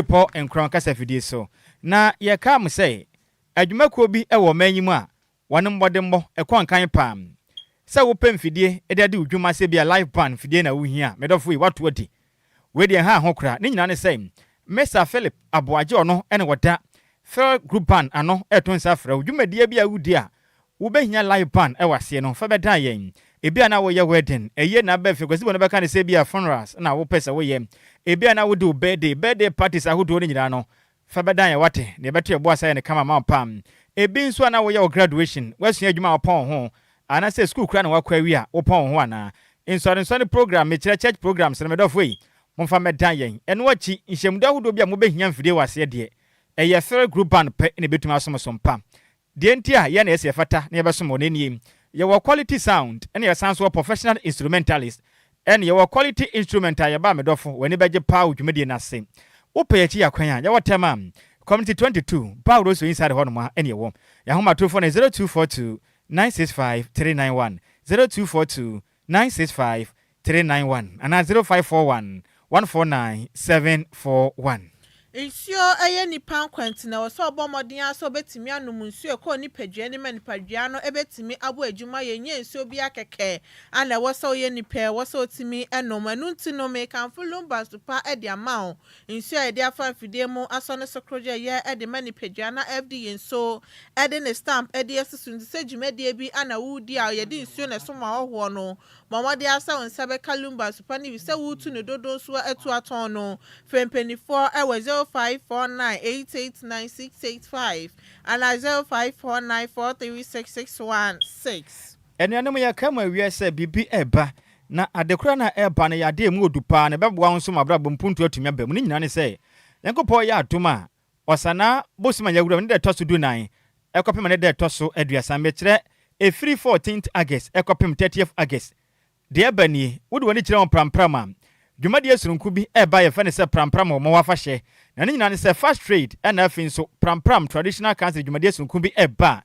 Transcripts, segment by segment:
po enkron kasa fidie so na ye ka m say adwumakuo bi e wo manyimu a wone mbodembo ekon kan pam se wo pem fidie e de udwuma se bia live band fidie na wo hia medofo yi wato odi we de ha hokra ne nyina ne say Mr. Philip Adjoa Agyei no ene woda fair group band ano eton safra udwumadie bia wudi a wo behia live band e wase no fa beda yen ebia na wo ye wedding eye na ba fekwasi bo no beka ne se bia funerals na wo pesa wo ye ebia na wo do birthday parties ahodo ne nyina no fa beda ye wate ne beto ye boasa ye ne kama ma pam ebi nso na wo ye graduation wasua adwuma opon ho ana se school kra na wakwa wi a opon ho ana insori program me church programs na medofo yi momfa meda yen eno wachi nhyemuda ahodo bia mo behia mfide wase de eye fair group band pe ne betuma asomosom pam de ntia ye na ese fata ne yebesomo ne nim your quality sound and your sounds were professional instrumentalist and your quality instrumental your bamedofo when you beje power dwumade na se ope echi yakwan ya wotema community 22 power so inside honoma and your ya homa to phone 0242 965 391 0242 965 391 and 0541 149 741. Nsio eye nipa kwantina wo so obomodin aso betimi anum nsuo ko nipadua ni manipadua no ebetimi abo adwuma yenye nsuo bi akeke ana wo so ye nipa wo so timi enom anu ntino me kanfo Lumba super e de amao nsuo e de afa fidie mu aso ne sokroje ye e de manipadua na FD nso e de ne stamp e de asusu se dwumadie bi ana wudi a ye de nsuo ne so ma hoho no mamode asa won sabe Lumba super ni se wutu ne dodo so etu aton no fempenifo e we 0549889685 and 0549436616. Enuanom ya kama wiase bibi eba na adekora na eba na yade mu odupa na beboa nso mabrabo mpuntu atumi aba mu ni nyina ne se Yankopo ya atoma osana bosima yawura ne de toso du nan ekopem ne de toso aduasa mekire efiri 14th August ekopem 30th August de ebani wode woni kire on pramprama dwumade asurunku bi eba ye fa ne se prampram mo wafa hye na ne nyina ne se fast trade na afin so prampram traditional council dwumade asurunku bi eba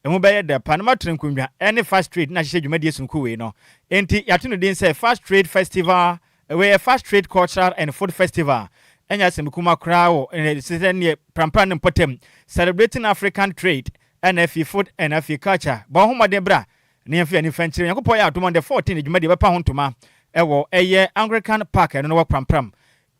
emu be ye de panama trenkunwa any fast trade na hye dwumade asurunku we no enti yato no den se fast trade festival we fast trade cultural and food festival enya semkuma krawo se ne prampram ne potem celebrating African trade and food and culture ba homade bra ne yefia ni fanchire Yankopo ya atoma de 14 dwumade be pa ho ntoma ewo eye Anglican Park no wo prampram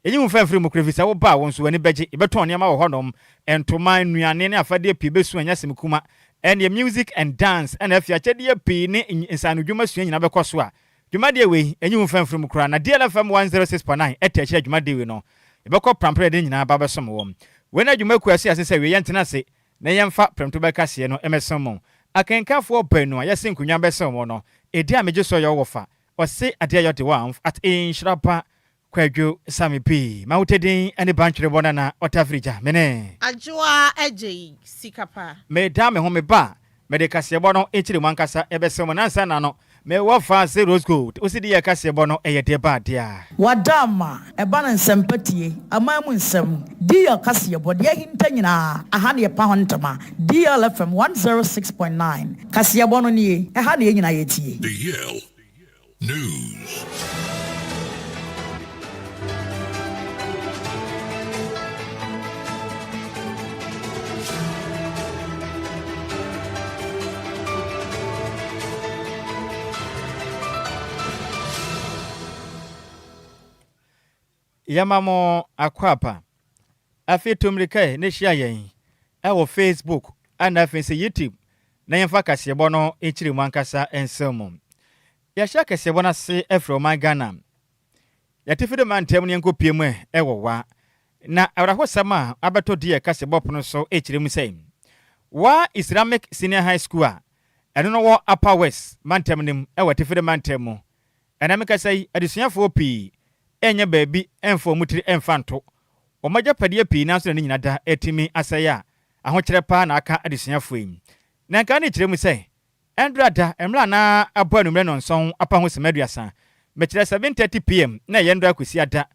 enyi mu fafiri mu krefisa wo ba won so wani beje ibeton niam wo honom entoma nuane ne afade pi besu anya semkuma and music and dance and afia chede pi ne insanu dwuma su nyina bekoso a dwumade we enyi mu fafiri mu kra na DLFM 106.9 eteche dwumade we no ibekọ prampram de nyina ba besom wo wena dwumaku ase se we yentena se na yemfa premto bekase no emesom akenkafo banu ayese nkunya besom no edi ameje so yo wofa ose ade ayode wanf at Nhyiraba Kwadwo Sammy P mautedin ani banchire bonana otafrija mene Adjoa Agyei Sikapa me da me ho me ba me de kase bono enchire mankasa ebesom nansa na no me wofa se rose gold osidi ye kase bono eyede ba dia wadama eba na nsempatie amamu nsem dia kase bode hinta nyina aha ne pa hontama DLFM 106.9 kase bono nie aha ne nyina yetie DL News. Yamamo akwapa afitumrike ne hia yen ewo Facebook and afense YouTube na yemfa kasebo no enchiri mu ankasa ensemo ya hia kasebo na se efro my Ghana ya tifide mantem ne enkopie mu ewo wa na awrahosama abeto die kasebo pono so echiri mu sei wa Islamic Senior High School a eno no wo Upper West mantem nim ewo tifide mantem mu enamika sei adesuafo pii enya baabi enfo mutiri enfanto omaja padie pii nanso ne nyina da etimi asaya ahokyere pa na aka adesuafo yi na nka ne kyerɛ mu sɛ endrada emra na abo anumre no nson apa ho semaduasa mekire 7:30 pm na yendra kwesi ada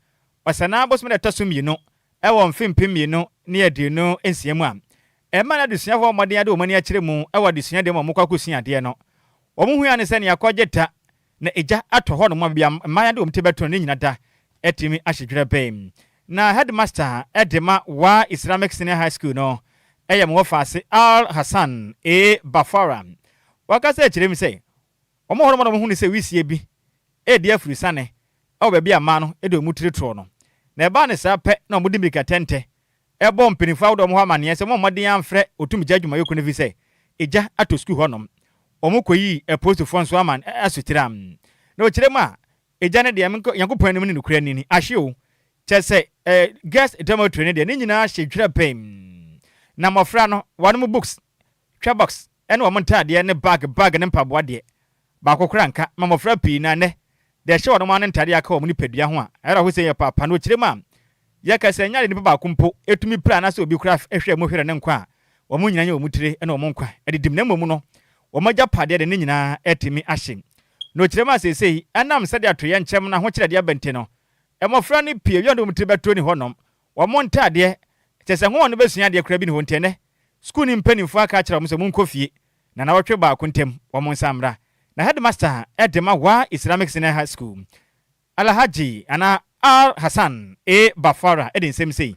osana bosome da tosum yi no ɛwɔ mfimpim yi no ne yedinu ensiamu a ema na adesuafo modern ade omani akyerɛ mu ɛwɔ adesua de mo mokwakosi ade no omuhu ya ne sɛ ne yakɔgyeta na eja atɔ hɔ no mo bia maya de omte beto ne nyina da etimi ahyedwere bɛm na headmaster edema wa Islamic Senior High School no eye mo fase Al Hassan A Bafara wakasa chire mi say omo horo mo hu ni say wisie bi e dia furusane o ba bia ma no e do mu tiretro no na eba ne sa pe na mo di mirika tente e bom pinifo awdo mo ha mane se mo modin amfre otumija adwuma yoko ne vi say eja ato school honom omo koyi e post phone so aman asutiram na o chire ma eja ne de yankopon ne nukura ni ahye o chese guest dormitory ne de ni nyina hye dwira pem na mofra no wanu books twa box ene wo ntade ne bag ne mpaboa de ba kokora nka ma mofra pi na ne de hye wono man ntade aka wo ni padua ho a era ho se ye papa no chire ma ye ka se nyale ni baba kumpo etumi pra na se obi kura ehwe mo hwere ne nkwa wo mo nyina nya wo mutire ene wo mo nkwa edidim na momu no wo magya pade de ne nyina etimi ahye no chire ma se sei anam sade atoye nchem na ho chire de abente no emofra ni pie yondo mutire beto ni honom wo mo ntade chese ho no besua de kura bi ni ho ntene school ni mpanimfo aka kira mo se mo nkofie na wotwe ba kontem wo mo nsamra na headmaster edema wa Islamic Senior High School Alhaji ana Al Hassan A Bafara edin sem sei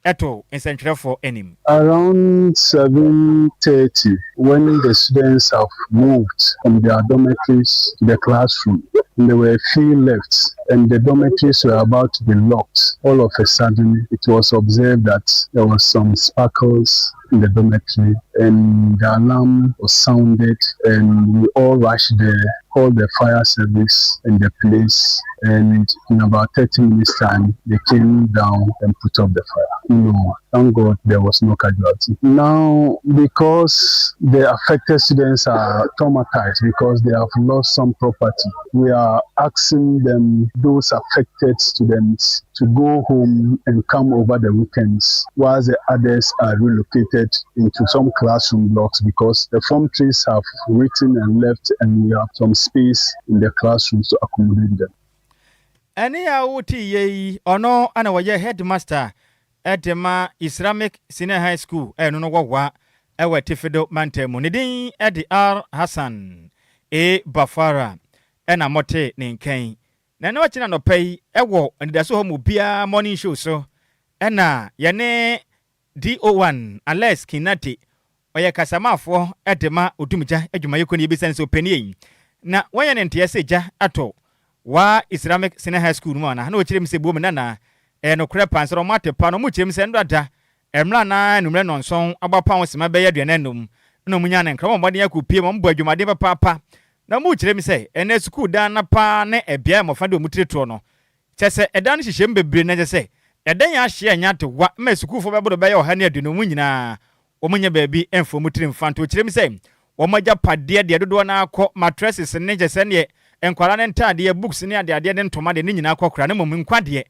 eto in for enim. Around 7:30, when the students have moved from their dormitories to the classroom, there were a few left, and the dormitories were about to be locked. All of a sudden, it was observed that there was some sparkles in the dormitory, and the alarm was sounded, and we all rushed there, called the fire service in the place, and in about 30 minutes time, they came down and put up the fire. No, thank God there was no casualty. Now, because the affected students are traumatized because they have lost some property, we are asking them, those affected students, to go home and come over the weekends, whilst the others are relocated into some classroom blocks because the form trees have written and left, and we have some space in the classrooms to accommodate them. Any awuti ye ono ana waye headmaster edema Islamic Senior High School eno no wawa ewe Tifedo Mantemu nidin edi Al Hassan A Bafara ena mote ne nkan na wachina no pay ewo ndidaso ho mu bia morning show so ena yene DO1 Alex Kinati oye kasamafo edema otumija adwuma yekoni ebisan so penie na wanya ne ntiaseja ato wa Islamic Senior High School mu na o chirem se bo na no kra pansero mate pa no mu chirem se ndada emra na numre nonson agbapa won sema be yaduane num no munya ne nkra mo mode yakopie mo mbo adwumade papa na mu chirem se ene school dan na pa ne ebia mo fa de omutireto no chese edan hihye mbebre na chese edan ya hye anya te wa ma school fo bebodo be ya oha ne aduno mu nyina wo munya baabi enfo mutire mfanto chirem se wo magya pade de dodo na akọ mattresses ne chese ne Enquires ne ntade books ne ade ne ntoma de ne nyina akokra ne mom nkwade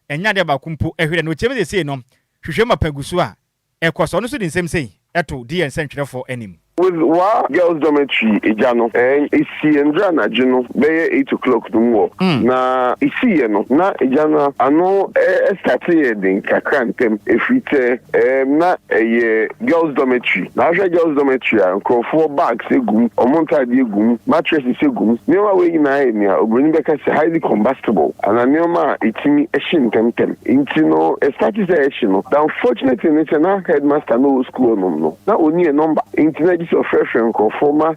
enya de ba kumpo ehwere no cheme de sei no hwehwe mapagusu a ekoso no so din sem sei eto di nsentwere for enim. With wa girls dormitory ejano isi endra na jino be 8 o'clock no mo na isi ye no na ejano ano start ye din kakrantem efite na girls dormitory na girls dormitory nkofo bags egum omonta de egum mattresses egum newa we na eni obuni beka se highly combustible and neoma itimi ehyin temtem intino start say ehyin no unfortunately ni na headmaster no school no na oni number intino so fresh Nkofoma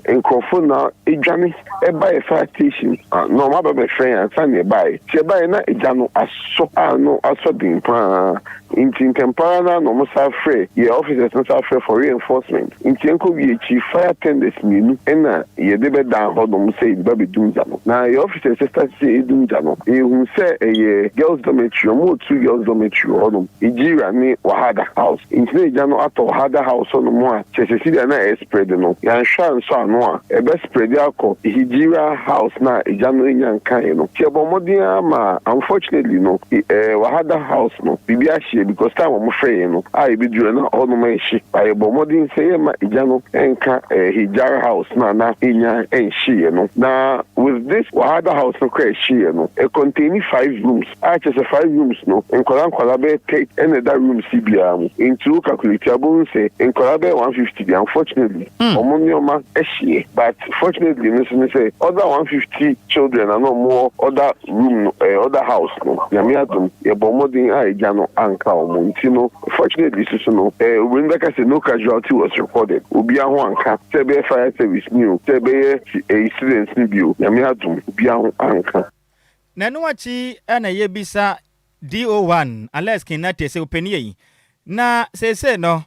na ejani eba e fire station no ma be friend and say buy che buy na ejano aso din pa in tempana no mo sa free your officers no sa free for reinforcement in tenko bi chief fire attendants minu na ye de be down ho no mo say ba be dum jano na your officers start say dum jano e hu say girls dormitory mo two girls dormitory ho no ejira ni wahada house in ejano ato wahada house no mo a che si na spread no yan shan so ano a ebe spread akọ hijira house na ejano enyan kan no ti obomodin ma unfortunately no wahada house no bibia hie because time mo free no a ebi dure na ono ma hie by obomodin say ma ejano enka hijira house na enya enhie no na with this wahada house no crash hie no e contain 5 rooms a just 5 rooms no enkwala be take another room cbia into calculate abon say enkwala be 150 unfortunately Omonioma Eshie. But fortunately, Mr. say other 150 children are no more other room, other house. No, Yamiatum, Yabomodin, Jano, Anka, Montino. Fortunately, no, when like I said, no casualty was recorded. Ubia Wanka, Tebe Fire Service New, Tebe a student's new, Yamiatum, Ubia Anka. Nanuachi, and a yebisa DO1, unless Kinati say opinion. Na say no.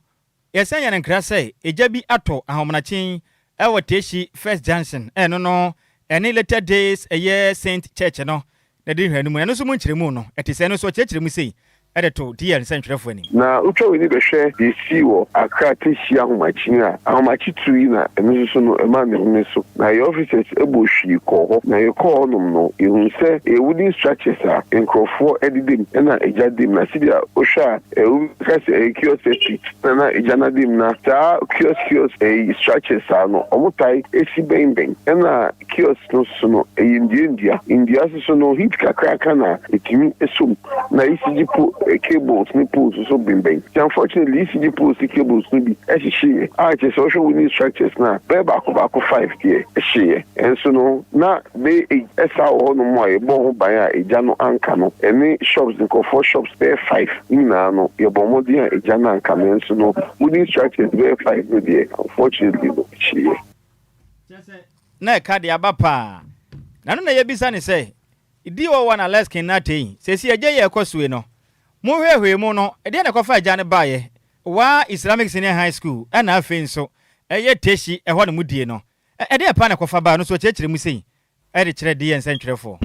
Yesanya and Crase, a jabi ato, a homanachin, our Teshi, First Johnson, and no, any later days, a year Saint Church, no, the dear no, and so much remono, at his end, so church, we see, editor, dear and Central Funny. Now, we need to share the CEO, a Cratisia, Machina, how much it to you, and this is no a man in so. Now, your officers, a bush you call, now you call no, you will say a wooden structure, sir, and call for editing, and a jadim, Nasidia, Osha, a kiosk, and a janadim, Nasta, kiosk, a structure, sir, no, Omotai, a sea bang, and a kiosk, no, so a India, so no heat crackana, it means a soup. Now, cables, nipples, so bing. Unfortunately, ECG pulls the cables to be as she. I just social winning structures now. Bear back 5 years, she. And so no, now they a SR no more, a bomb by a Jano Ancano. Any shops, the comfort shops, bear 5. No, your Bomodia, a Jana Ancano, and so no, winning structures, bear 5 with the unfortunately, she. Na Kadia Bapa. Nano na yebisa ni say. Idio wana leskin nati. Sesi ajaye akoswe no. Muhwe mu no e de na kofa agya ne baaye wa Islamic Senior High School na afei nso eye teshi e ho ne mudie no e de pa na kofa baa no so chekire mu sei e de kire de nsentwerefo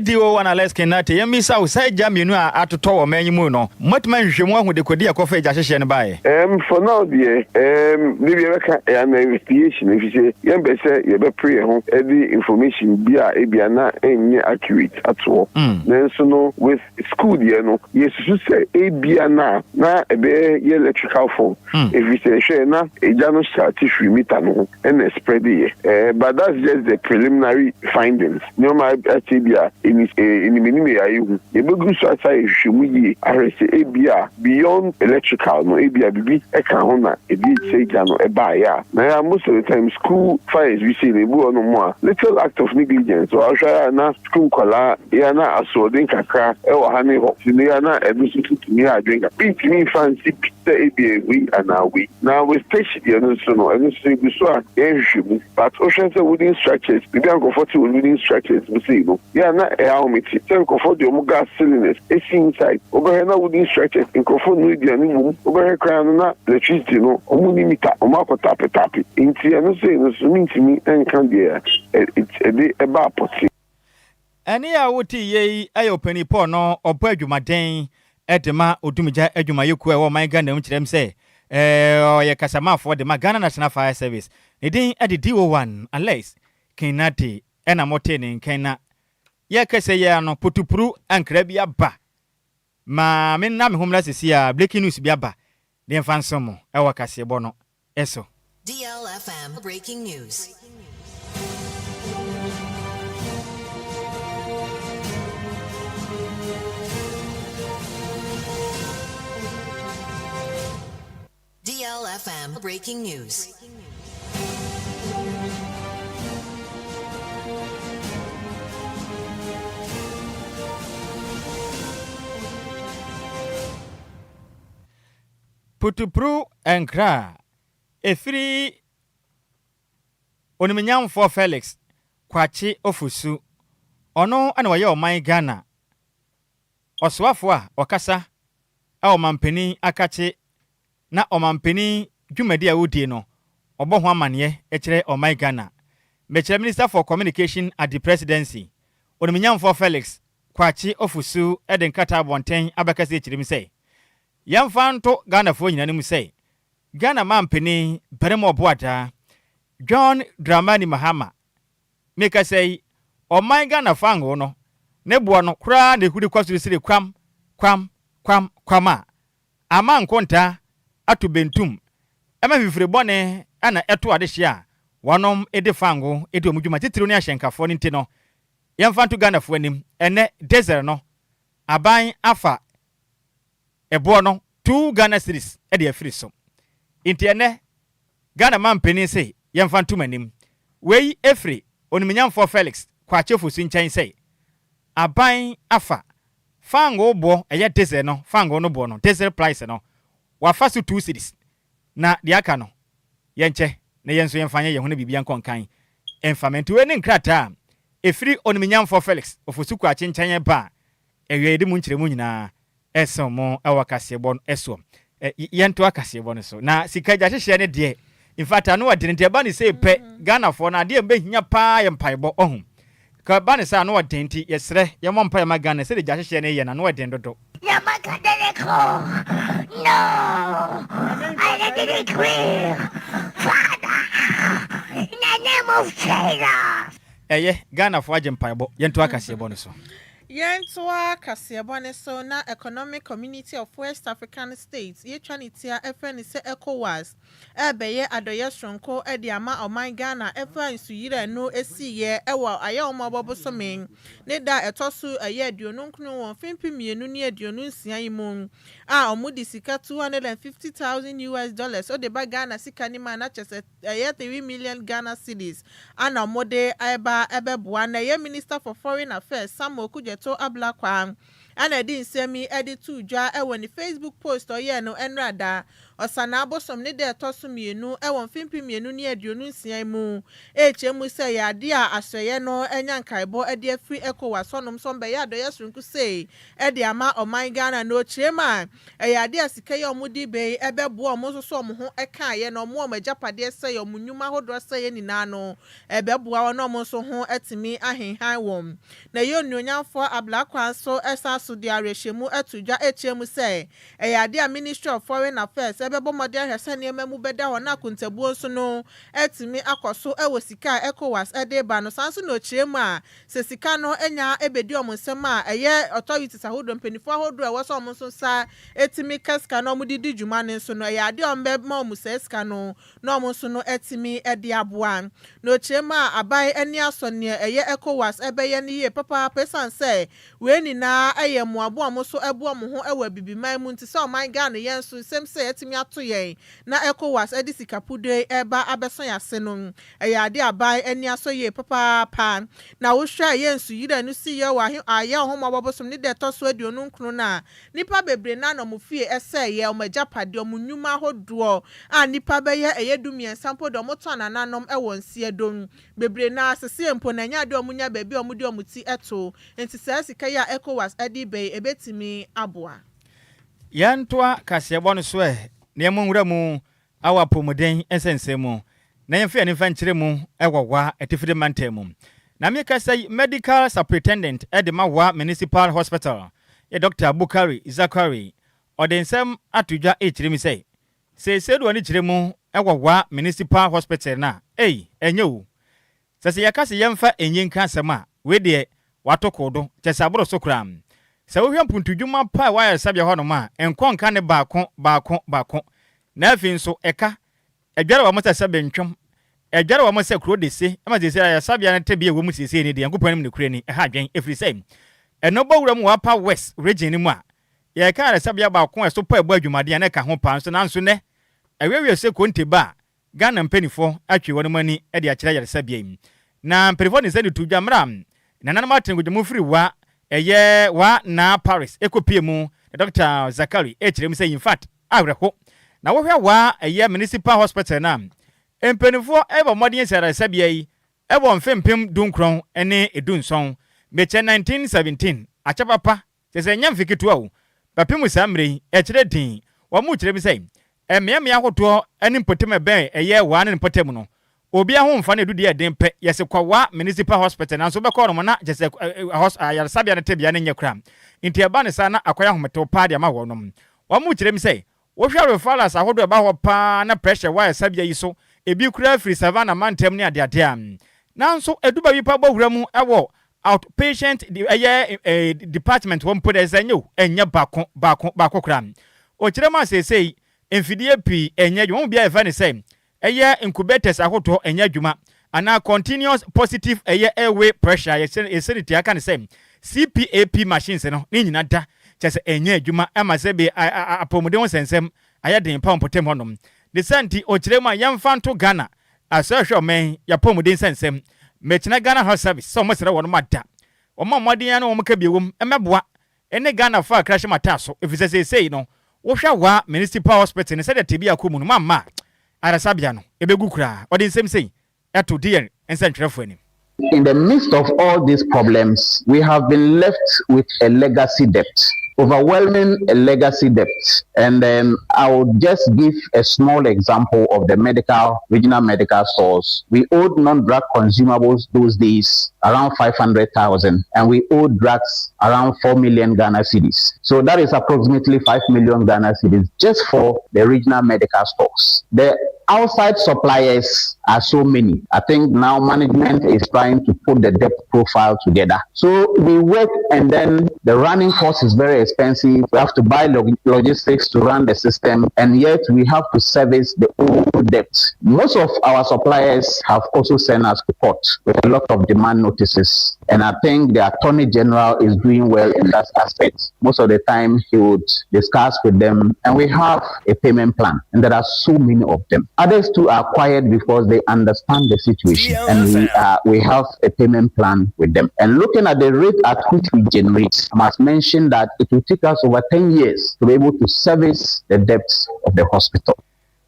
dio wana leskin na te yemisa wo sai gya mienu a atoto wo manyimu no matuma nhwemu ahu de kodi akofa agya hyehye ne baaye for now the maybe reka an investigation if you say yembe say ye be pray ho the information bia e bia na enye accurate at all then so no with school there no yes you say e bia na ebe ye electrical phone if you say share na e ja no start free meter no and spread here but that's just the preliminary findings no my atibia in minimum ayu e begu so asai hwemu yi arese e bia beyond electrical no e bia bibi e ka ho na e bi say jano e ba ya na most of the time school fires we see they go no more little act of negligence so I na school kola ya na asodin kakra e wo ha ne ho ni ya na e bi so tumi adwen ka bi tumi fancy e bi we and we now we station there no so no and so we so e but ocean say wooden structures we can comfort with wooden structures we see no ya na e how me ti say comfort the gas cylinders e see inside over na wooden structures in comfort no dia ni mu over crown na electricity no omu ni meter omu akota petapi inti no say no so mean to me and can there it's a ba poti ani a woti ye ayo panipo no obo adwumaden edema odumija adwumayeku e wo man Ghana mkirem say oye kasamafo de Ghana National Fire Service ne din ade DO1 unless kinati ena motene nkena ye kese ye no potupuru ankra bia ba ma me na me homla sesia breaking news bia ba de mfansomo e wakase bo no eso DLFM breaking news. DLFM breaking news. Putupru enkra efiri oniminyamfo Felix kwachi ofusu ono ana waye oman Ghana oswafo a okasa a omampeni akache na omampeni dwumadi a wodie no obo ho amane e kire oman Ghana Mechire Minister for Communication at the Presidency oniminyamfo Felix kwachi ofusu eden kata bonten abakase kirim say yamfanto Ghana fo nyina nim say Ghana mampeni beremo boada John Dramani Mahama make us say oman Ghana fango no ne bo no kura ne hudi kwasiri sire kwama ama nkonta atu bentum ema fifire bone ana eto adehia wonom ede fango ede omudwuma titiro ne ahyenkafo ne ntino yamfanto Ghana fo anim ene desert no aban afa ebo no 2 Ghana cedis ede afiri so inti ene Ghana man penny say yɛmfa ntom anim wei efri oniminyamfo Felix kwachefo so nkyɛn say aban afa fango bo ɛyɛ diesel no fango no bo no diesel price no wafa so 2 cedis na de aka no yɛnkyɛ na yɛnso yɛmfa nyɛ ho na bibia nkɔnkan enfamenti we ne nkrata efiri oniminyamfo Felix ofosu kwache nkyɛn ba ɛwɛ de mu nkyerɛmu nyinaa ɛsɛ mo ɛwɔ kasebɔ no ɛso yɛnto akasebɔ no so na sika gya hyehyɛ ne de in fact anu wa dente ba ne say pe Ghana for na de be hinya pa ye mpaebɔ ohun ka ba ne say anu wa dente yesrɛ ye mo mpae ma Ghana say de gya hyehyɛ ne ye na anu wa den dodo ya makadeko no I didn't declare Father in the name of Jesus Ghana for agye mpaebɔ yɛnto akasebɔ no so Yentoa Kasiabone so na Economic Community of West African States, Yechanitia FN se ECOWAS, Ebeye Adjoa Stronko, Ediama or my Ghana, FN Suyira no SCA, Ewa, Ayoma Bobosomin, Neda Etosu, a year Dionunkno, Fimpi Mianunia Dionunsiaimung, Omudi Sika $250,000, or the Bagana Sikanima, not just a year 3 million Ghana cedis, and a mode Eba Ebebuana, ye Minister for Foreign Affairs, Samo Kuja. To ablakwa ana din semi edit to dwa e woni Facebook post oye no enrada osana abosom ne de toso mienu e won fimpi mienu ne aduonu nsian mu echemu se ya de a asoye no enya nkaebo e de free ECOWAS sonom som be ya Adjoa Sonku sei e de ama oman Ghana no chirema e ya de asika ye omudi be e bebo omo so omo ho e kan ye no omo majapade se ye omunyuma hodo se ye nina no e bebo wa no omo so ho etimi ahenhan wom na ye ononyamfo ablakwa so esa so de arehemu etudwa echemu se e ya de Ministry of Foreign Affairs ebebo mode ahwese ne emamu beda ho na kontabuo so no etimi akoso ewo sika ECOWAS ede ba no sanso no chiremu a se sika no enya ebedi omonsem a eye authorities ahodo mpanifo ahodo e woso omonso sa etimi kaska no mudidi djuma ne so no ya de ombe ma omusa sika no na omonso no etimi ede aboa no chiremu a abai eni aso ne eye ECOWAS ebeye ne ye papa pesan se we ni na eye muabo omonso ebo omo ho ewa bibiman mu nti se oman Ghana yen so sem se etimi ato yen na ECOWAS edi sikapude eba abeson yase no eya de abai eni aso ye papa pa na wo hwa yen su yira no si ye wa aye homo bobosom ne de to so aduonu nkunu na nipa bebre na no mufie ese ye omajapade omunyuma hodo a nipa beye eye dumien sampo do moto anananom ewo nsie dom bebre na asese empo na nya de omunya baby omudi omuti eto enti se sika ya ECOWAS edi be ebetimi aboa yantoa kasebɔ no so ne mo nwura mu awa pomoden ensensemu na yɛmfa ne fa nkyere mu ɛwɔwa etifide mantemu na me ka say medical superintendent edema wa municipal hospital ye Dr. Bukari Zakari odensem atudwa ekyire mi say seesedu ani kyire mu ɛwɔwa municipal hospital na enyo sese yakase yɛmfa enyinka asɛm we de watokodo kyesaboro so kram se wo hwɛ mpuntudwuma pa wa yɛ sabia hɔ no ma enkonka ne baako na afi nso eka adware wa mo sɛ bentwom adware wa mo sɛ kuro de se ama sɛ ya sabia ne tebie wo mu sese ne de yankopɔn ne kure ni ɛha adwen efiri sɛ ɛno bawura mu wa pa west region ni mu a yɛ ka yɛ sabia baako ɛso pa ebu adwumade na ka ho pa nso nanso ne ɛwewe se konte ba Ghana mpanifo atwe wɔn mani de akyerɛ yɛ sabia yi na mpanifo ne sɛ ne tudwa mra nanan maten gudemu firi wa eye wa na Paris ekopie mu Dr. Zakari ekyerem sɛ in fact awreho na wo hwɛ wa eye municipal hospital na empenifo eba modern sɛ sabia yi eba mfempem dunkron ene edunson meche 1917 achapapa sɛ nyamfikitu awo papimu samre ekyere din wa mu kyerem sɛ emiamia hoto ene mpotem ben eye wa ne mpotem no obi ahụ mfa na dudi eden pe yese kwa municipal hospital na so be kọ no na jese ya sabia na tebia na nyekra nti eba ne sa na akwaya hometo pa de ma wo no wa mu kirem sei wo hwa referrals ahodo eba ho pa na pressure wa sabia yi so ebi kura free savannah mantem ne ade a na nso eduba bi pa bawura mu ewo outpatient department wo mpo de zanyo enya bako kra o kirem asesei emfidie pi enya dwo mo bia efa ne sei eye incubators ahoto enya dwuma ana continuous positive airway pressure yeseniti aka ne say CPAP machines no ni nyina da chese enya dwuma ama se be apomuden sensem aya den pa mpotem honom de santi ochirema yamfanto Ghana asahwe men yapomuden sensem mechina Ghana House Service so mo sere wono mada omo modin ya na omo ka biewom emeboa ene Ghana fa crash mataso efise sei no wo hwa wa municipal hospital ne se de tibia komunu mamma arasabia no ebegu kura odin sem sei eto DL ensentwerefo ani. In the midst of all these problems, we have been left with a legacy debt, overwhelming a legacy debt. And I will just give a small example of the regional medical stores. We owed non-drug consumables those days around 500,000, and we owed drugs around 4 million Ghana cedis. So that is approximately 5 million Ghana cedis just for the regional medical stores. The outside suppliers are so many. I think now management is trying to put the debt profile together. So we work, and then the running cost is very expensive. We have to buy logistics to run the system, and yet we have to service the old debt. Most of our suppliers have also sent us to court with a lot of demand notices, and I think the Attorney General is doing well in that aspect. Most of the time he would discuss with them, and we have a payment plan, and there are so many of them. Others too are quiet because they understand the situation, and we have a payment plan with them. And looking at the rate at which we generate, I must mention that it will take us over 10 years to be able to service the debts of the hospital.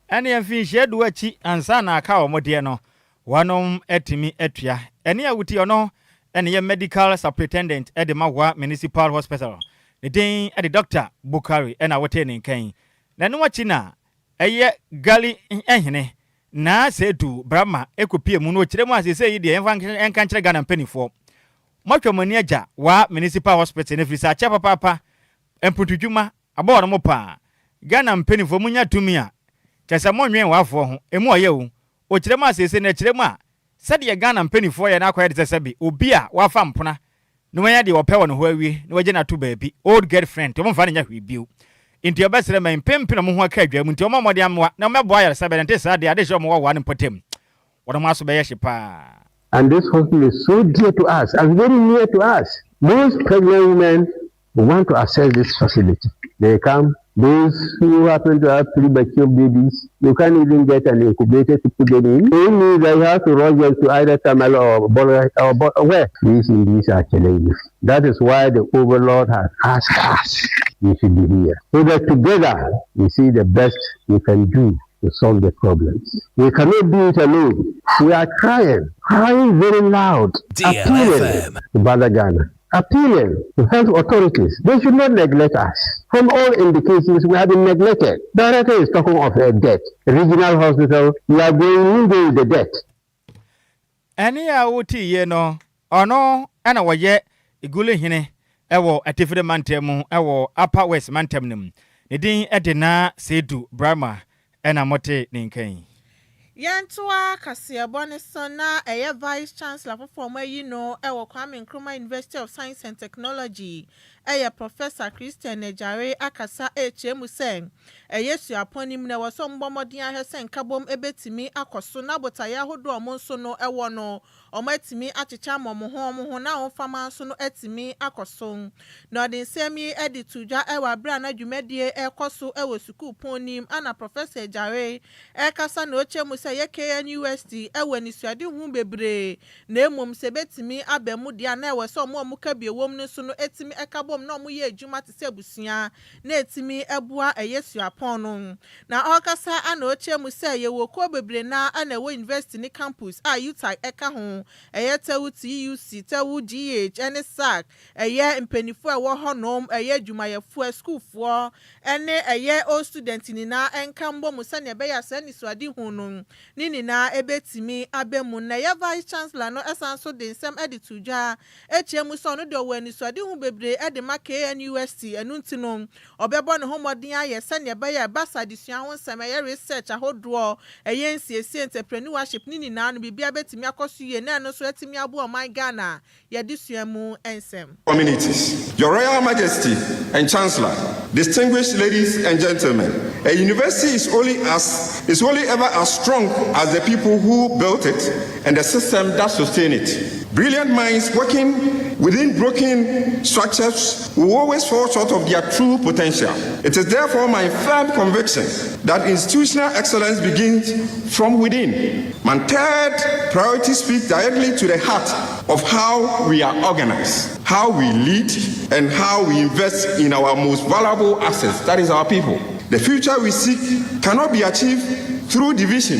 And if you shed wachi ansana ka omodie no wanom etimi etua ene awuti ono ene ye medical superintendent at the Mawa Municipal Hospital the den at the Dr. Bukari ena wote ne kan na no wachi na eye gali ehene na sedu brahma ekopie mu no kiremu asese yi de enkan kire Ghana mpanifo motwamani agya wa Municipal Hospital ne frisa cha papa emputudwuma aboro mo pa Ghana mpanifo munya tumia chasa monwen wafo ho emu oye wo o kiremu asese na kiremu a sade Ghana mpanifo ye na akwaya de sesabi obi a wafa mpona no wanya de opewo no ho awie no wagye na to baabi old girlfriend to mfa na nya hwebio inti obesere man pempena mo ho aka adwa mu nti omo mode amwa na meboa ya sebe nte sa de ade hye omo wa ne potem wodo maso be ye hyepa. And this hospital is so dear to us and very near to us. Most pregnant women want to access this facility. They come. Those who happen to have premature babies, you can't even get an incubator to put them in. It means that you have to rush them to either Tamale or where? These are challenges. That is why the Overlord has asked us, we should be here. So that together we see the best we can do to solve the problems. We cannot do it alone. We are crying very loud, appealing to Bala Ghana, appealing to health authorities. They should not neglect us. From all indications, we have been neglected. Director is talking of a debt. Regional hospital, we are going into the debt. Any awuti ye no, ono ana waye igule hine ewo atifide mantemu ewo Upper West mantemnum. Nedin edena sedu Brahma ena mote ninkan. Yantua Kasiabone Sona, a vice chancellor for former ewo Kwame Nkrumah University of Science and Technology, a professor Christian Ejare Akasa Museng, a yes, you upon him there was some bombardier has sent Kabom ebetimi akosuna, but I yahudo monsono ewono, or metimi aticham or mohomo now fama sono etimi akosung. Nor the same edit to ja ewa brana jumedie ekosu ewosuku ponim, and a professor Ejare Ekasa no chemus. KNUST eweni suade hu bebre na emom sebetimi abemu dia na ewe so mo muka bi ewom ne so no etimi ekabom na mo ye adwuma te se busua na etimi ebua eyesu apon no na okasa ana oche mu se ye wo ko bebre na ana we university ni campus a UTI eka ho eye tewu TUC tewu GH ene SAC eye mpanifo ewo honom eye adwumayefo school fo ene eye o student ni na enkambo mu se ne be ya se ni suade hu no nini na ebetimi abemu na ya vice chancellor no esanso de nsem edituja echemu so no de wani so de hu bebre ede ma KNUST enu ntino obebo ne homodin aye se ne be ya basa disua ho nsem ya research ahodo eye nsiesie entrepreneurship nini na no bibia betimi akoso ye na no so etimi abo o my Ghana ya disua mu ensem communities. Your Royal Majesty and Chancellor, distinguished ladies and gentlemen, a university is only ever as strong as the people who built it and the system that sustain it. Brilliant minds working within broken structures will always fall short of their true potential. It is therefore my firm conviction that institutional excellence begins from within. My third priority speaks directly to the heart of how we are organized, how we lead, and how we invest in our most valuable assets, that is our people. The future we seek cannot be achieved through division,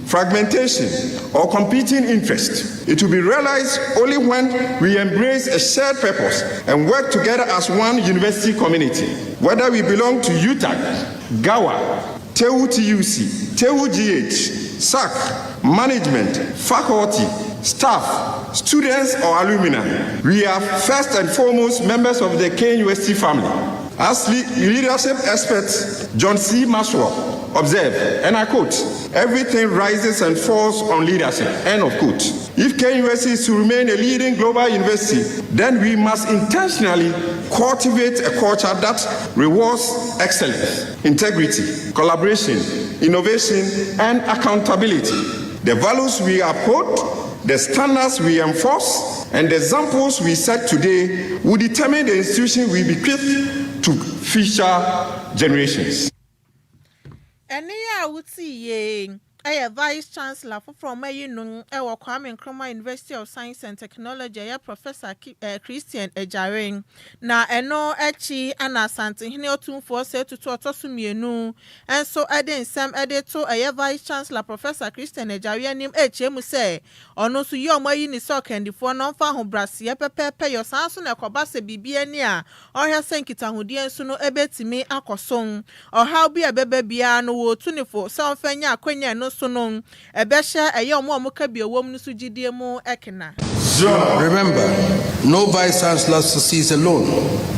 fragmentation, or competing interests. It will be realized only when we embrace a shared purpose and work together as one university community. Whether we belong to UTAG, GAWA, TEU TUC, TEU GH, SAC, management, faculty, staff, students, or alumni, we are first and foremost members of the KUST family. As leadership expert John C. Maxwell observed, and I quote, everything rises and falls on leadership, end of quote. If KUST is to remain a leading global university, then we must intentionally cultivate a culture that rewards excellence, integrity, collaboration, innovation, and accountability. The values we uphold, the standards we enforce, and the examples we set today will determine the institution we bequeath to future generations. Vice Chancellor from Kwame Nkrumah University of Science and Technology, Professor Christian Agyei. Na eno echi ana santi hine otumfo se tutu otosumienu. And so eden sem edeto Vice Chancellor Professor Christian Agyei anim echemu se ono su yo mayi ni so kendifo no fa ho brase pepepe yo sanso na ekoba se bibia ni a ohia senkita hodi ensu no ebetimi akoson. Oha bi ebebe bia no wo tunifo se onfanya akwanya no Remember, no vice chancellor succeeds alone.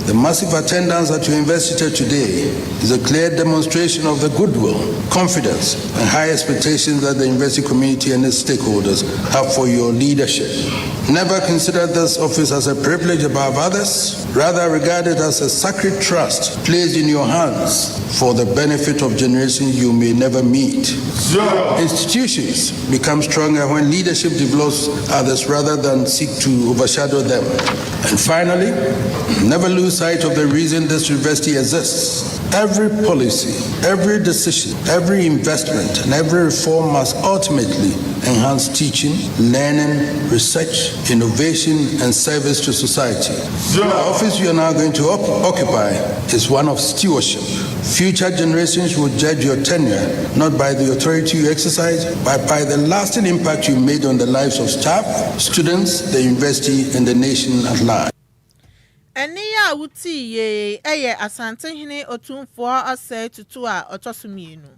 The massive attendance at your university today is a clear demonstration of the goodwill, confidence, and high expectations that the university community and its stakeholders have for your leadership. Never consider this office as a privilege above others, rather regard it as a sacred trust placed in your hands for the benefit of generations you may never meet. Institutions become stronger when leadership develops others rather than seek to overshadow them. And finally, never lose sight of the reason this university exists. Every policy, every decision, every investment, and every reform must ultimately enhance teaching, learning, research, innovation, and service to society. The office you are now going to occupy is one of stewardship. Future generations will judge your tenure not by the authority you exercise, but by the lasting impact you made on the lives of staff, students, the university, and the nation at large. Eniya wuti ye eye asante hine otumfo ase tutu a otosumienu.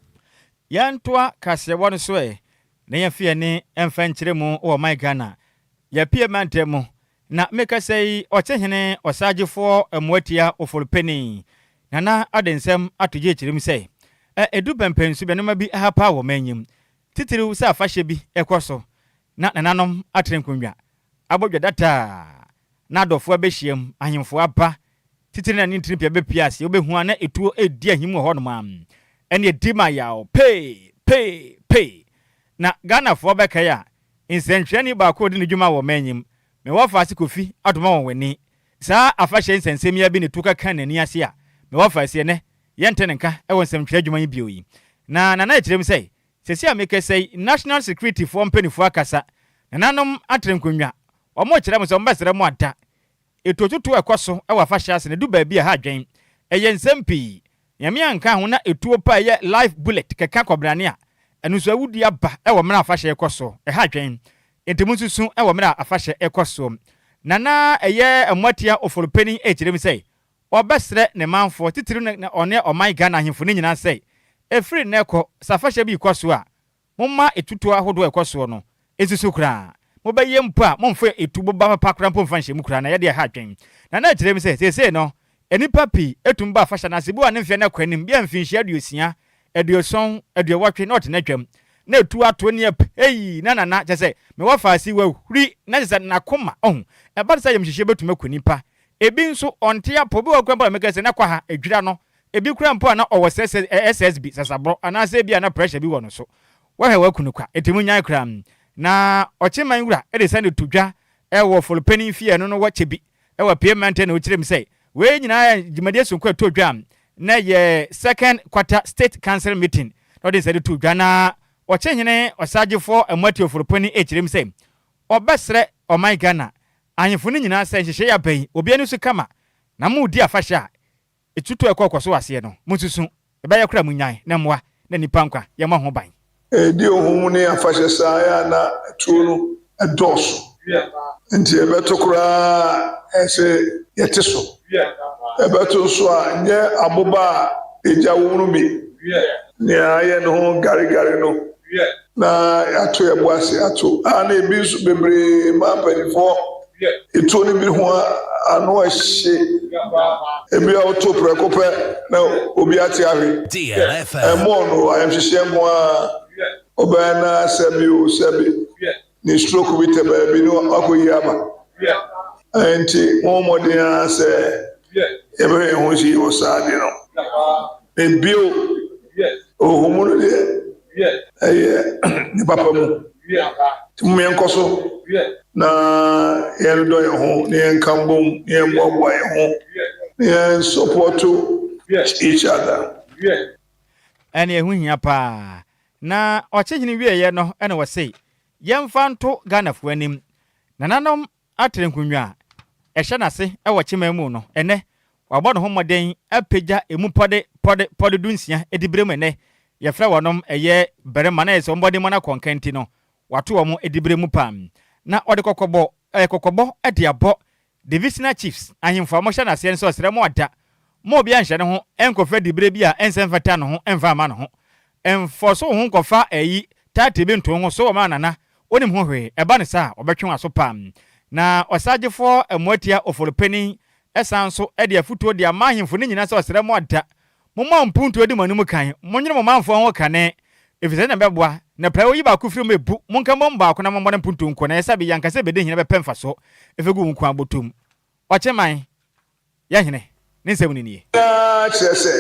Yantoa kasewon so e na yefie ne emfa nkyere mu o my Ghana. Ya pie mantemu na meka sei ochehene osagefo emwatia ofolpeni. Nana adensem atoje chirim sei. Edu bempensu be no ma bi ahapa wo manyim. Titiri sa afahye bi ekoso. Na nananom atrenkonwa. Abodwa data. Na dofo abehiem ahemfo aba. Titiri na nintiri pia be piase obehu ana etuo edi ahimu ho no mam. Ene edima yawo pay. Na Ghana fo beka ya insentwani ba ko di nedwuma wo manyim. Me wo fa kofi adoma wo weni. Sa afahye insensem ya bi ne tuka kan nani ase a. Me wo fa ase ne yentenenka e won semtwa adwuma yi bioyi. Na echirem sei sesi ameke sei national security for mpanifo akasa. Nanom atrenkonwa. Omo kire mo so mbesere mo ada. Etotutu ekoso e wa afahye ase ne du ba bi a ha dwen. Eye nsempi. Nyame anka ho na etuo pa ye life bullet keka kobrane a. Enu so awudi aba e wo mra afahye ekoso e ha dwen. Entemu susu e wo mra afahye ekoso. Nana eye amwatia ofolpeni echirem sei obesre ne manfo titiri na one my Ghana ahemfo ne nyina sei efiri neko safahye bi ikoso a momma etutu ahodo ekoso no esusu kra mobaye mpo a momfo etubo ba pakra mpo mfa nhye kra na ye de ha dwen na echirem sei no enipa pi etumba afahye na sebu ane mfe na kwanim bia mfinhye aduosia aduoson aduowatwe na ote na twam na etu ato ne eyi na chese me wa faasi wa huri na chese na koma e ba sa yemhye betume konipa ebi nso onte apo bi wa kwamba meka se na kwa ha edwira no ebi kura mpo na owo SSB sasabro anase bia na pressure bi wono so wa he wa kunu kwa etimu nyan kra na ocheman wura e de send tudwa ɛwɔ folopani fie no no wɔkyɛ bi ɛwɔ payment na wɔkyerɛ m sɛ wei nyinaa dwumadie sonko to dwam na yɛ second quarter state council meeting na ɔde sɛ to dwa na ɔkyɛ hene ɔsagyefo amuatio folopani ɛkyerɛ m sɛ ɔbɛsrɛ ɔman Ghana ahemfo no nyinaa sɛ nhyehyɛ aba yi obia no so kama na mo di afahyɛ a etutu ɛkɔkɔ so waseɛ no mo susu ɛbɛyɛ kora mo nyan na mmoa na nipa nkwa yɛ mo ho ban di ohun ni afahyɛ saa ya na tuo no ɛdɔɔso nti ɛbɛto koraa ɛsɛ yɛte so ɛbɛto nso a nyɛ aboba a ɛgya wo no bi nea ayɛ no ho garigari no na ato yɛbo ase ato a na ebi nso bebree ma mpanimfoɔ etuo no bi ho ano ɛhye ebi a ɔto prɛko pɛ na obi ate ahwe ɛmɔ no ayɛmhyehyɛ mo a ɔbɛn na sɛbi ne stroke bi tɛ baabi no akɔyi aba nti wɔn mmɔden a sɛ yɛbɛhwɛ ho si wɔ saa de no ebio ohumu no deɛ ɛyɛ ne papa mu nti mo yɛnkɔ so na yɛndɔ yɛn ho na yɛnka mbom na yɛmmoaboa yɛn ho na yɛnsupɔto each other ɛne ɛho hia paa na ɔkyehene wieɛ no ɛna wɔse yɛmfa nto Ghanafoɔ anim nananom atere nkonnwa a ɛhyɛ n'ase ɛwɔ kyema mu no ɛnɛ wabɔ ne ho mmɔden apagya emu pɔde dunsia edibere mu ɛnɛ yɛfrɛ wɔnom ɛyɛ barima na ɛsɛ ɔmbɔde mu na kɔnkanti no wato wɔn edibere mu pam na ɔde kɔkɔbɔ ɛde abɔ divisional chiefs ahemfo a wɔhyɛ n'ase nso ɔsrɛ mu ada mo obi anhyɛ ne ho ɛnkɔfɛ dibere bi a ɛnsɛn fɛta ne ho ɛmfa ama ne ho ɛmfɔ so ho nkɔfa ɛyi taate bi nto ho so wɔn anana onim ho hwee ɛba ne saa ɔbɛtwe aso pam na ɔsagyefo amuatia ofolopani ɛsan so ɛde afutuo de ama ahemfo ne nyinaa sɛ ɔsrɛ mu ada momma mpuntuo di manum kan monwene mo manfo ho kane efisɛ na bɛboa na pra oyi ba ku firi mebu monka mbom ba ko na mombɔ mpuntu nko na yɛsɛ be yankase bɛde hina bɛpɛ mfa so efegu nko abotum ɔkyeman ya hene ne nsɛm ni nie kyerɛ sɛ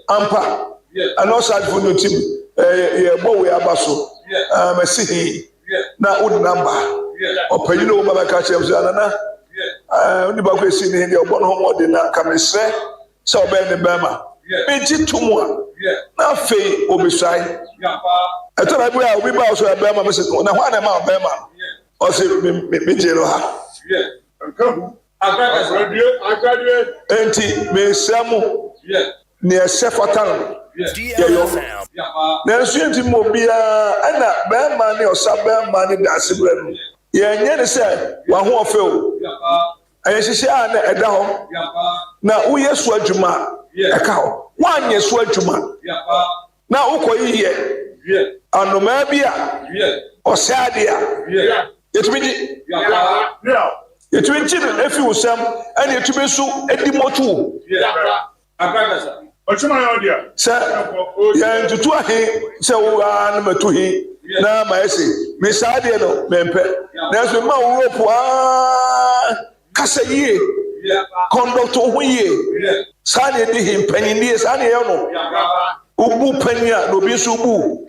ampa anosagyefo no tim yɛbɔ we aba so masihi na wode namba ɔpanyin wo bɛka kyerɛ sɛ anana nipa ko esi ne deɛ ɔbɔ no ho mɔde na kamesrɛ sɛ ɔbɛn ne bɛma enti tumu a na afei obisai ɛtɔ na bi a obi ba so bɛma mese na ho ana ma bɛma ɔse me jero ha enti me sɛmo ne ɛsɛ fatan DLFM na nso enti mo bia ana bɛma ne ɔsa bɛma ne dase brɛ no yɛnyɛ ne sɛ wa ho ɔfɛ o ayɛhyehyɛ a na ɛda hɔ na woyɛ so adwuma ɛka hɔ woanyɛ so adwuma na wokɔ yiyɛ anomaa bi a ɔsɛ ade a yɛtumi gye yɛtumi nkyi no ɛfi wo sɛm ɛne yɛtumi so adi mmɔto wo sɛ yɛntutu ahe sɛ wo a no matu he na ma ɛse me saa deɛ no mempɛ nanso ma wo ropo kasa yie kɔndɔkto ho yie saa ne ɛdi he mpanyinnie saa ne ɛyɛ no wobu panyin a na obi nso wobu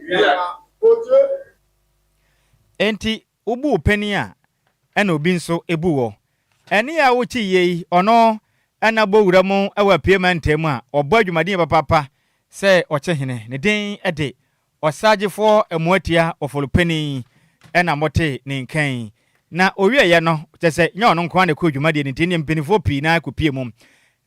enti wobu panyin a ɛna obi nso ebu wɔ ɛne a wokyi yie ɔno ɛna bɔ wura mu ɛwɔ payment mu a ɔbɔ adwumaden papapa sɛ ɔkyɛ hene ne den ɛde ɔsagyefo amuatia ofolopani ɛna mote ne nkan na owieyɛ no kyɛ nya ɔno nko ana kɔ adwumaden ne tin ne mpanifo pii na kopie mu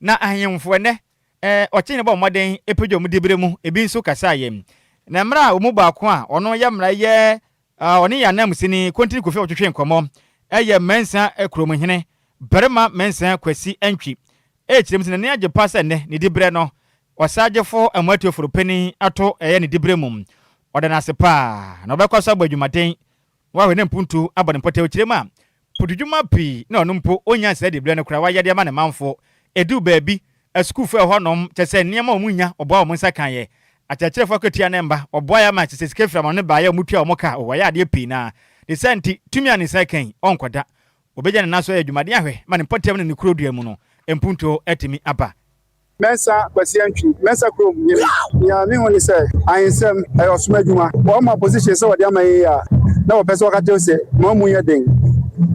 na ahemfo ne ɔkye ne bɔ mmɔden epagya mu dibere mu ebi nso kasa yɛm na mra omu baako a ɔno yɛ mra yɛ ɔne ya nam sini kontiri kofi ɔtwetwe nkɔmɔ ɛyɛ mensa ekrom hene barima mensa kwasi antwi kyerem sɛ ne agye pa sɛ ne dibere no ɔsagyefo amuatia ofolopani ato ɛyɛ ne dibere mu ɔda na ase pa na ɔbɛkɔ so abadwumaden wa ne mpuntu abɔ ne mpɔtɛ kyerem a putudwuma pii na ɔno mpo onya sɛ dibere no kora wayɛ de ma ne manfo edu baabi asukufo ɛhɔnom kyɛ sɛ nneɛma ɔmo nya ɔboa ɔmo nsa kan yɛ akyerɛkyerɛfo akotia ne mba ɔboa ya ma kyɛ sɛ sika fira ne baayɛ ɔmo tua ɔmo ka ɔwɔyɛ adeɛ pii na de sɛnti tumi a ne nsa kan ɔnkɔda obɛgya ne naso yɛ adwumaden ahwɛ ma ne mpɔtɛm ne ne kuro dua mu no mpuntu ɛtimi aba Mensa Kwasiantwi, Mensa Krom, ya me woni say ayensem ayosoma adwuma. Wo ma position say wode ama yi a na wo pese wakate say mo mu ye den.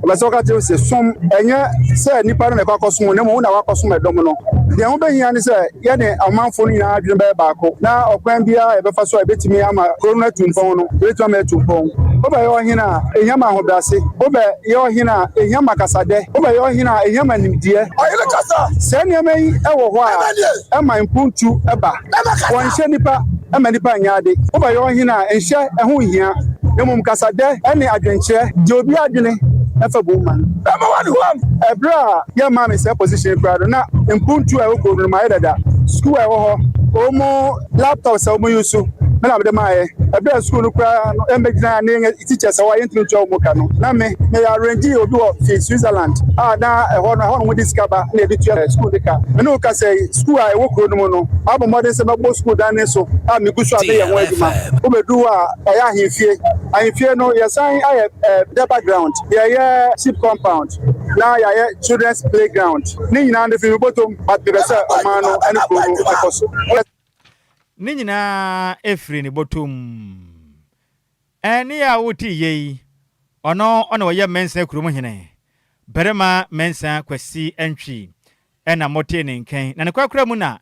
Obaso ka tell say som enye say nipa no ekwakosom ne mo na wakosom edom no. De ho behia ne say ye ne amanfo no nyina adwene be baako. Na okwan bia e be fa so e betimi ama corona tumpon no. Betu ma tumpon. Oba yo hina ehia ma hobrase. Oba yo hina ehia ma kasade. Oba yo hina ehia ma nimdie. Ayele kasa. Se ne mai e wo ho a e ma impuntu eba. Won hye nipa e ma nipa nyaade. Oba yo hina enhye e ho hia. Emum kasade ene adwenche de obi adwene efa boma number 1 home ebra ya ma me say position brado na impuntu e wo ko no ma dada school e wo ho omo laptop se omo yusu me na me de ma ye ebra school no kra no emegina na teachers wa yin tinu cho mo ka no na me ya arrange obi wo fi Switzerland na e ho no discover na e bitu school de ka me no ka say school e wo ko no no abo modern se be school dan so me gusu ade ye ho aduma o be du a ya ahemfie ahemfie no yesan aye the background yeah ship compound now yeah children's playground ni nyina de fi bottom but be say omano ene ko ekoso ni nyina efri ni bottom eni ya wuti yei ono ye mensa kurum hene berema mensa kwasi entwi ena mote ne nkan na ne kwakura mu na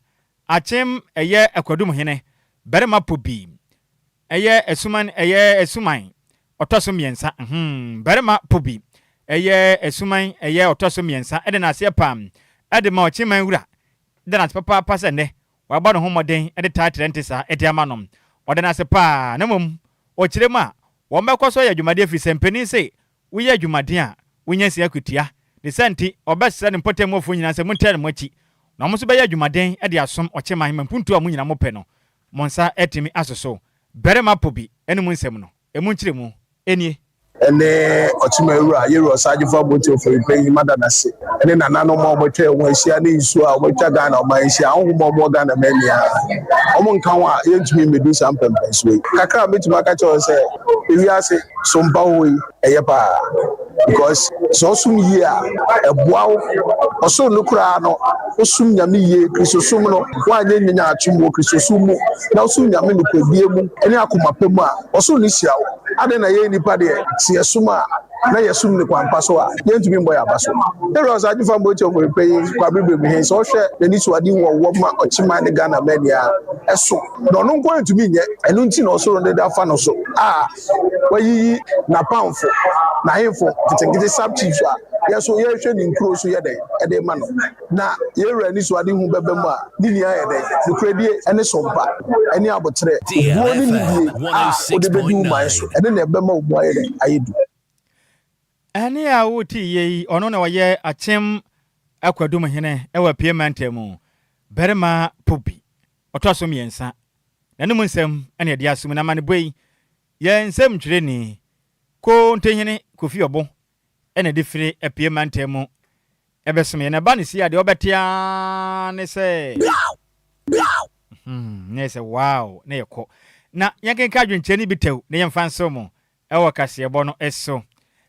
achem eye akwadum hene berema pobi eye esuman otoso miensa berema pobi eye esuman eye otoso miensa ede na ase pam ede ma ochiman wura de na papa pase ne wa gba no homoden ede title ntisa ede amanom ode na ase pa na mom ochirema wo mekoso ya dwumade fi sempeni se wo ya dwumade a wonya sia kutia de santi obese ne potem ofo nyina se montel mochi na mo so be ya dwumade ede asom ochiman mampuntu a mo nyina mo pe no monsa etimi asoso berema pobi ene mu nsem no emu nchiremu enie ene otimewura yeru osajifo boti oforipe madanase ene nanano mo obotwe won ahia ne isu a obotwa Ghana o man ahia ahumbo mo Ghana mania omo nkan wa yentumi medu sampempenswe kakra metuma ka che se ewiase somba hoyi eyepa because so sum yi a eboawo oso nukura no osum nyame ye krisosum no wa nyenya atumo krisosum na osum nyame nukobie mu ene akomapemu a oso ni siawo ade na ye nipa de si esuma na yesum ne kwampa so a yentumi mboy abaso ero asaju fa mbochi omoripe kwa bibe mi hen so hwe nani so adi wo ma ochima ne Ghana mania eso no no nko yentumi nye enu nti na osoro de afa no so wayi na pamfo na hemfo kitingiti subchief a yeso ye hwe ni nkro so ye de ede ma no na ye wura ni so adi hu bebem a dinia ye de nukredie ene sompa ene abotre obo ni die ode bedu man so ene na ebema obo ye de ayedu ene a wuti yei ono na waye achem akwadum hene ewa piemantemu berema pobi otoso miensa nanu munsem ene ade asum na mane boy ye nsem twire ni ko ntehene kofi obo ene de fire epiemantemu ebesum ye na ba ne si ade obetia ne se ne se wow ne yeko na yankenka adwenche ni bitew ne yemfa nsomo ewa kasebo no eso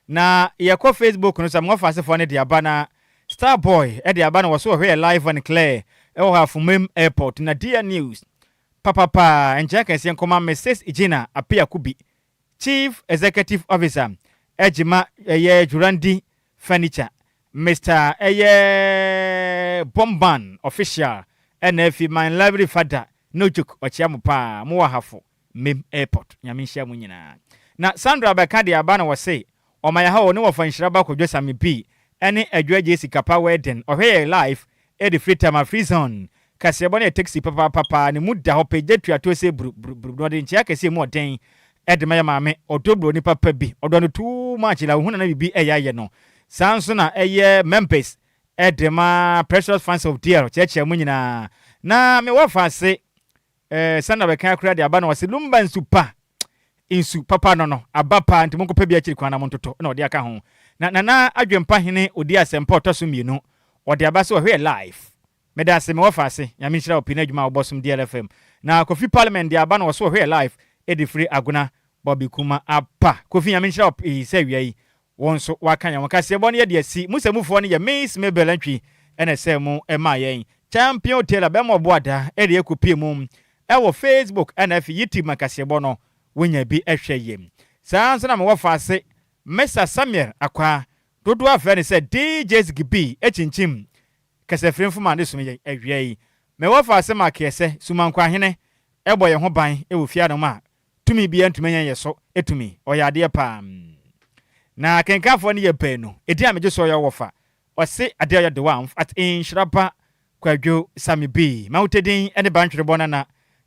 na yeko Facebook no sam ngofa asefo ne de abana Starboy e de abana wo so hwe live and clear e wo hafumem airport na dia news papa enja kese nkoma Mrs Ijina apia kubi Chief Executive Officer Ejima eye Jurandi Furniture Mr. eye Bomban Official NFI my library father no joke ochiamu pa mu wahafo mem airport nyamenhia mu nyina na Sandra Bakadi abana wo say omaya ha oni wo fa Nhyiraba Kwadwo Sammy B ene Adjoa Agyei Sikapa wedding ohwe life e the free time free zone kasebo na taxi papa ne muda ho peje tuato se bru no de nchia kase mu oden e de maame odobro ni papa bi odo no too much la huna na bibi eyaye no sanso na eye members e de ma precious fans of dear cheche mu nyina na me wo fa se Sandra Bakadi akura de abana wase Lumba nsupa insu papa no abapa ntimo kopa bi akiri kwana montoto na odi aka ho na adwempa hene odi asempa otoso mienu odi abase ohwe live meda se me wofa ase nyame nhyira opina adwuma obosum DLFM na Kofi Parliament de aba na wo ohwe live edi free aguna Bobby Kuma apa Kofi nyame nhyira se wiai wonso wakanya wakase bo ne ye de asi musamufo ne ye Miss Mebelantwi ene se mu ema yen champion Taylor be mo boada edi ekopie mu ewo Facebook NF YouTube makase bo no wonya bi ehwe yem sanso na me wofa ase Mr. Samuel akwa dodo afɛ ne sɛ DJ Skibi echinchim kasafrin fuma ne sum ye awia yi me wo fa asɛm akɛsɛ sumankwa hene ɛbɔ ye ho ban ɛwɔ fia no ma tumi bia ntumi yɛ so etumi ɔyɛ ade pa na kenkafo ne ye pɛ no edi amegye so ɔyɛ wɔfa ɔse ade ɔyɛ de one at Nhyiraba Kwadwo Sammy B mautedin ɛne bantwere na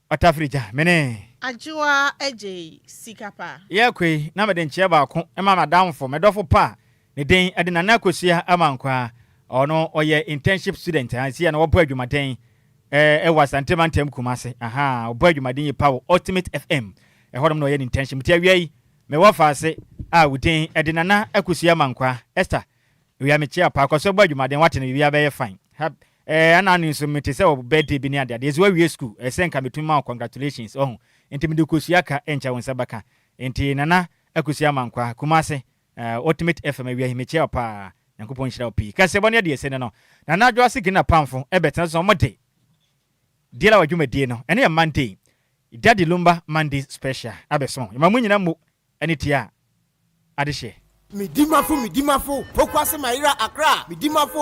Otafrija mene Adjoa Agyei Sikapa ye kwe na mede nchie baako ema madamfo medofo pa ne den ade nana kosia amankwa ono oye internship student ansia na wobo adwumaden wasante mantem kumase aha obo adwumaden yi pa Ultimate FM hodom no oye internship ti awiai me wofa ase wuden ade nana akosia amankwa Esther wi amechia pa kwaso obo adwumaden wate ne bia be ye fine ana nso mete se birthday bi ni ade ade ezo awie school senka metuma congratulations enti mede kosia ka encha won sabaka enti nana akosia mankwa kumase Ultimate FM awie himechia pa yankopon hira opi kase bone ade ese ne no nana Adjoa Sikina pamfo ebetena so mode diela wadwumadie no ene ya Monday Daddy Lumba Monday special abeso mamu nyina mo ene tia ade hye midimafo pokwase mayira akra midimafo